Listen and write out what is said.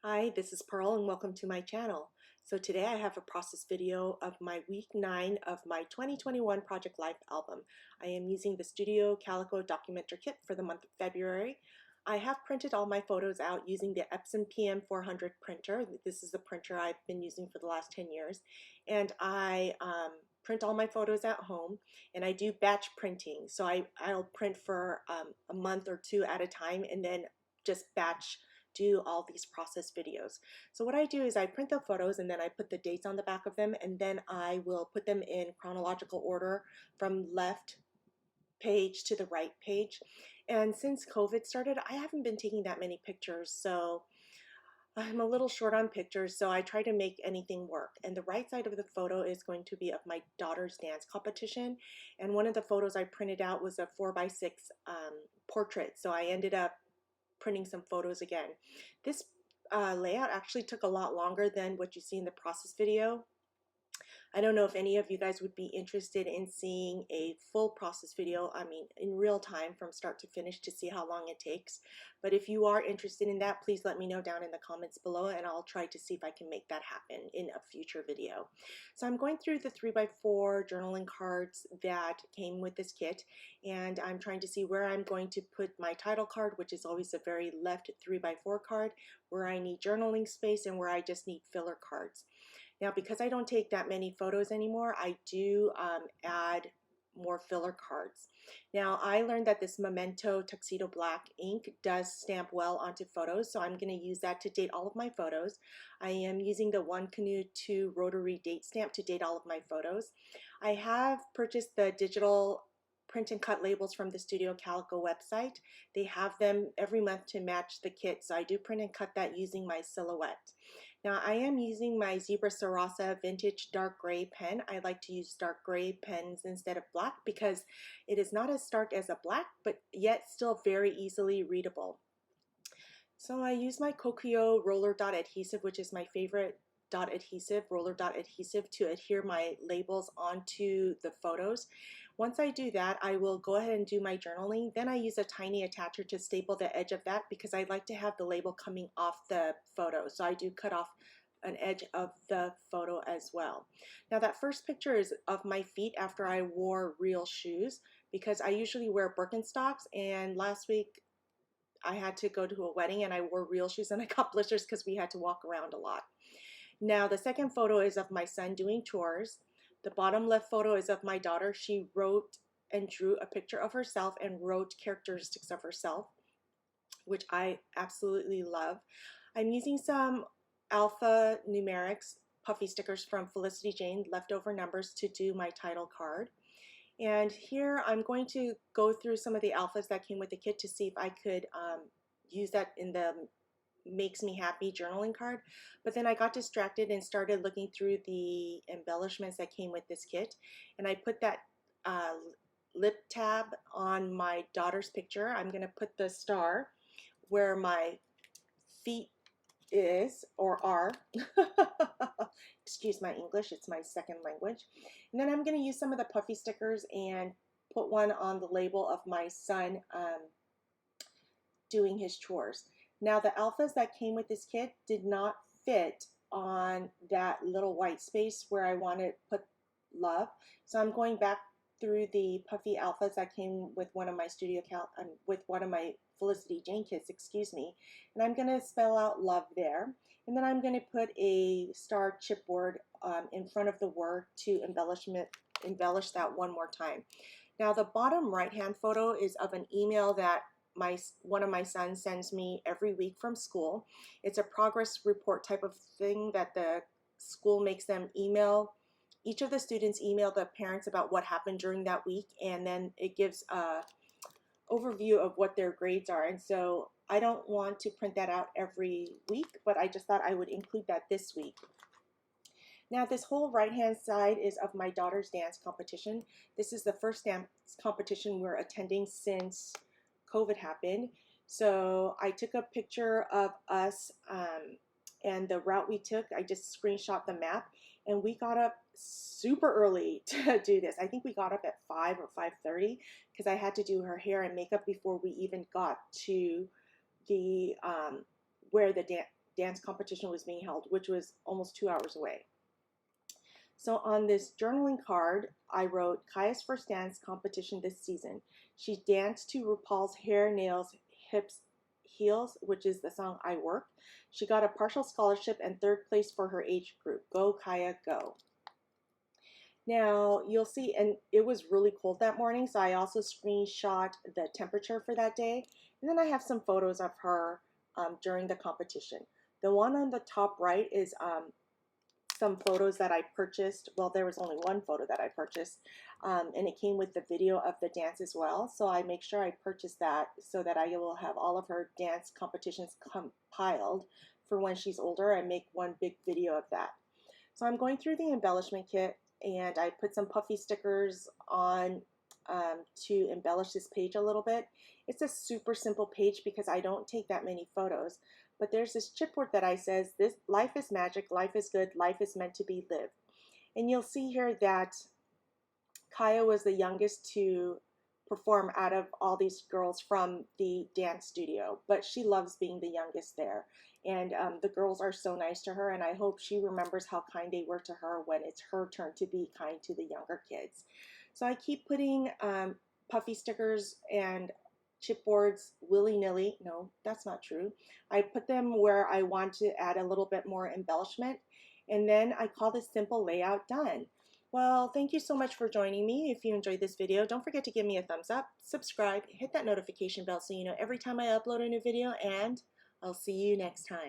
Hi, this is Pearl and welcome to my channel. So today I have a process video of my week 9 of my 2021 Project Life album. I am using the Studio Calico Documenter Kit for the month of February. I have printed all my photos out using the Epson PM400 printer. This is the printer I've been using for the last 10 years. And I print all my photos at home, and I do batch printing. So I'll print for a month or two at a time and then just batch do all these process videos. So what I do is I print the photos and then I put the dates on the back of them, and then I will put them in chronological order from left page to the right page. And since COVID started, I haven't been taking that many pictures, so I'm a little short on pictures, so I try to make anything work. And the right side of the photo is going to be of my daughter's dance competition. And one of the photos I printed out was a 4x6 portrait, so I ended up printing some photos again. This layout actually took a lot longer than what you see in the process video. I don't know if any of you guys would be interested in seeing a full process video, I mean in real time from start to finish, to see how long it takes. But if you are interested in that, please let me know down in the comments below and I'll try to see if I can make that happen in a future video. So I'm going through the 3x4 journaling cards that came with this kit, and I'm trying to see where I'm going to put my title card, which is always a very left 3x4 card, where I need journaling space and where I just need filler cards. Now, because I don't take that many photos anymore, I do add more filler cards. Now, I learned that this Memento Tuxedo Black ink does stamp well onto photos, so I'm going to use that to date all of my photos. I am using the One Canoe 2 rotary date stamp to date all of my photos. I have purchased the digital print and cut labels from the Studio Calico website. They have them every month to match the kit, so I do print and cut that using my silhouette. Now I am using my Zebra Sarasa Vintage Dark Gray pen. I like to use dark gray pens instead of black because it is not as stark as a black, but yet still very easily readable. So I use my Kokyo roller dot adhesive, which is my favorite dot adhesive, roller dot adhesive, to adhere my labels onto the photos. Once I do that, I will go ahead and do my journaling. Then I use a tiny attacher to staple the edge of that because I like to have the label coming off the photo. So I do cut off an edge of the photo as well. Now that first picture is of my feet after I wore real shoes, because I usually wear Birkenstocks, and last week I had to go to a wedding and I wore real shoes and I got blisters because we had to walk around a lot. Now the second photo is of my son doing chores. The bottom left photo is of my daughter. She wrote and drew a picture of herself and wrote characteristics of herself, which I absolutely love. I'm using some alpha numerics puffy stickers from Felicity Jane, leftover numbers, to do my title card. And here I'm going to go through some of the alphas that came with the kit to see if I could use that in the Makes Me Happy journaling card. But then I got distracted and started looking through the embellishments that came with this kit. And I put that lip tab on my daughter's picture. I'm going to put the star where my feet is or are. Excuse my English, it's my second language. And then I'm going to use some of the puffy stickers and put one on the label of my son doing his chores. Now the alphas that came with this kit did not fit on that little white space where I want to put love. So I'm going back through the puffy alphas that came with one of my with one of my Felicity Jane kits, excuse me, and I'm going to spell out love there. And then I'm going to put a star chipboard in front of the word to embellish that one more time. Now the bottom right hand photo is of an email that one of my sons sends me every week from school. It's a progress report type of thing that the school makes them email. Each of the students email the parents about what happened during that week, and then it gives a overview of what their grades are. And so I don't want to print that out every week, but I just thought I would include that this week. Now this whole right hand side is of my daughter's dance competition. This is the first dance competition we're attending since COVID happened. So I took a picture of us and the route we took. I just screenshot the map, and we got up super early to do this. I think we got up at 5 or 5:30 because I had to do her hair and makeup before we even got to the dance competition was being held, which was almost 2 hours away. So on this journaling card, I wrote Kaya's first dance competition this season. She danced to RuPaul's Hair, Nails, Hips, Heels, which is the song I Work. She got a partial scholarship and third place for her age group. Go Kaya, go. Now you'll see, and it was really cold that morning, so I also screenshot the temperature for that day. And then I have some photos of her during the competition. The one on the top right is some photos that I purchased. Well, there was only one photo that I purchased, and it came with the video of the dance as well. So I make sure I purchase that so that I will have all of her dance competitions compiled for when she's older and make one big video of that. So I'm going through the embellishment kit, and I put some puffy stickers on to embellish this page a little bit. It's a super simple page because I don't take that many photos, but there's this chipboard that I says, "This life is magic, life is good, life is meant to be lived." And you'll see here that Kaya was the youngest to perform out of all these girls from the dance studio, but she loves being the youngest there. And the girls are so nice to her, and I hope she remembers how kind they were to her when it's her turn to be kind to the younger kids. So I keep putting puffy stickers and chipboards willy-nilly. No, that's not true. I put them where I want to add a little bit more embellishment, and then I call this simple layout done. Well, thank you so much for joining me. If you enjoyed this video, don't forget to give me a thumbs up, subscribe, hit that notification bell so you know every time I upload a new video, and I'll see you next time.